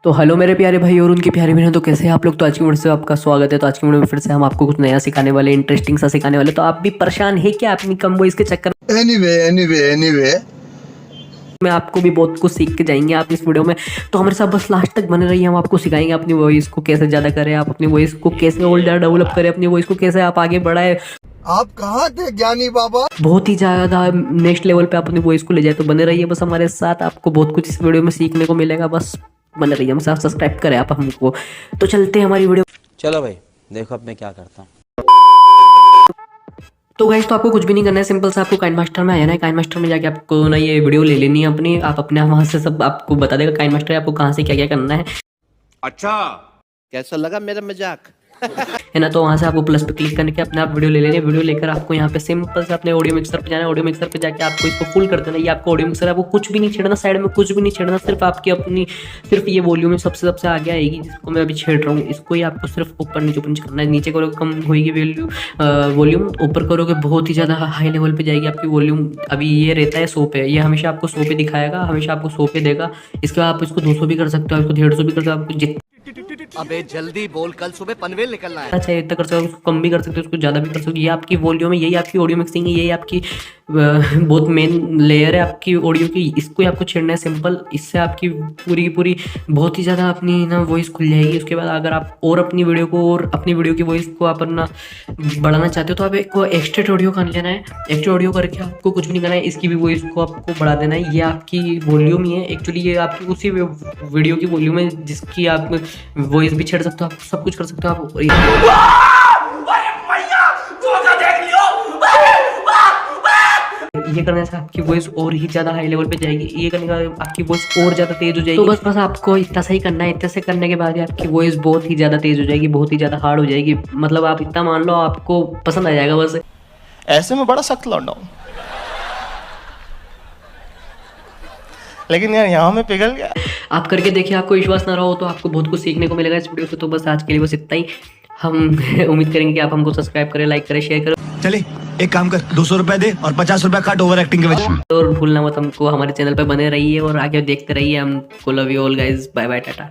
तो हेलो मेरे प्यारे भाई और उनकी प्यारी बहनों, तो कैसे हैं आप लोग। तो आज की वीडियो से आपका स्वागत है। तो आज की वीडियो में फिर से हम आपको कुछ नया सिखाने वाले, इंटरेस्टिंग सा सिखाने वाले। तो आप भी परेशान है क्या अपनी कम वॉइस के चक्कर एनीवे में? आपको भी बहुत कुछ सीख के जाएंगे आप इस वीडियो में। तो हमारे साथ बस लास्ट तक बने रहिए। हम आपको सिखाएंगे अपनी वॉइस को कैसे ज़्यादा करें, आप अपनी वॉइस को कैसे और ज़्यादा डेवलप करें, अपनी वॉइस को कैसे आप आगे बढ़ाएं, आप कहाँ थे ज्ञानी बाबा। बहुत ही ज़्यादा नेक्स्ट लेवल पे आप अपनी वॉइस को ले जाए। तो बने रहिए बस हमारे साथ, आपको बहुत कुछ इस वीडियो में सीखने को मिलेगा। बस बने रहिए हम साथ, सब्सक्राइब करें आप हमको। तो चलते हैं हमारी वीडियो। चलो भाई देखो अब मैं क्या करता हूँ। तो गाइस, तो आपको कुछ भी नहीं करना है, सिंपल सा आपको काइन मास्टर में आ जाना है। काइन मास्टर में जाके आपको ना ये वीडियो ले लेनी है अपनी, आप अपने वहां से सब आपको बता देगा काइन मास्टर आपको कहाँ से क्या क्या करना है। अच्छा कैसा लगा मेरा मजाक? है ना। तो वहाँ से आपको प्लस पे क्लिक करके अपने आप वीडियो ले लेनी है। वीडियो लेकर आपको यहाँ पे सिंपल से अपने ऑडियो मिक्सर पे जाना है। ऑडियो मिक्सर पे जाके आपको इसको फुल कर देना है। ये आपको ऑडियो मिक्सर है, आपको कुछ भी नहीं छेड़ना, साइड में कुछ भी नहीं छेड़ना, सिर्फ आपकी अपनी सिर्फ ये वॉल्यूम सबसे आगे आएगी जिसको मैं अभी छेड़ रहा हूँ। इसको ही आपको सिर्फ ऊपर नीचे करना है। नीचे करोगे कम होगी वॉल्यूम, ऊपर करोगे बहुत ही ज़्यादा हाई लेवल पे जाएगी आपकी वॉल्यूम। अभी ये रहता है 100 पे, ये हमेशा आपको 100 पे दिखाएगा, हमेशा आपको 100 पे देगा। इसके बाद आप इसको 200 भी कर सकते हो, आपको 150 भी कर सकते हो, आपको जितना अबे जल्दी बोल, कल सुबह पनवेल निकलना है। अच्छा इतना कर सकते हो, उसको कम भी कर सकते हो, उसको ज़्यादा भी कर सकते हो। ये आपकी वॉल्यूम है, यही आपकी ऑडियो मिक्सिंग है, यही आपकी बहुत मेन लेयर है आपकी ऑडियो की। इसको ही आपको छेड़ना है सिंपल। इससे आपकी पूरी की पूरी बहुत ही ज़्यादा अपनी ना वॉइस खुल जाएगी। उसके बाद अगर आप और अपनी वीडियो को और अपनी वीडियो की वॉइस को आप अपना बढ़ाना चाहते हो तो आप एक एक्स्ट्रा ऑडियो कर लेना है। एक्स्ट्रा ऑडियो करके आपको कुछ भी नहीं करना है, इसकी भी वॉइस को आपको बढ़ा देना है। ये आपकी वॉल्यूम ही है एक्चुअली, ये आपकी उसी वीडियो की वॉल्यूम है जिसकी आप वॉइस भी छेड़ सकते हो, आप सब कुछ कर सकते हो आप। ये करने से आपकी वॉइस और ही ज़्यादा हाई लेवल पे जाएगी। ये करने के बाद आपकी वॉइस और ज़्यादा तेज हो जाएगी। तो बस आपको इतना सही करना है। इतना से करने के बाद आपकी वॉइस बहुत ही ज़्यादा तेज हो जाएगी, बहुत ही ज़्यादा हार्ड हो जाएगी। मतलब आप इतना मान लो आपको पसंद आ जाएगा बस। ऐसे में बड़ा सख्त लौंडा हूं, लेकिन यार यहाँ में पिघल गया। आप करके देखिए, आपको विश्वास ना रहो तो आपको बहुत कुछ सीखने को मिलेगा इस वीडियो से। तो बस आज के लिए बस इतना ही। हम उम्मीद करेंगे कि आप हमको सब्सक्राइब करें, लाइक करें, शेयर करें। चले एक काम कर, 200 रुपए दे और 50 रुपए काट ओवर एक्टिंग के वजह। और भूलना मत हमको हमारे चैनल पर बने रहिए और आगे देखते रहिए। हमको love you all guys, bye bye, Tata.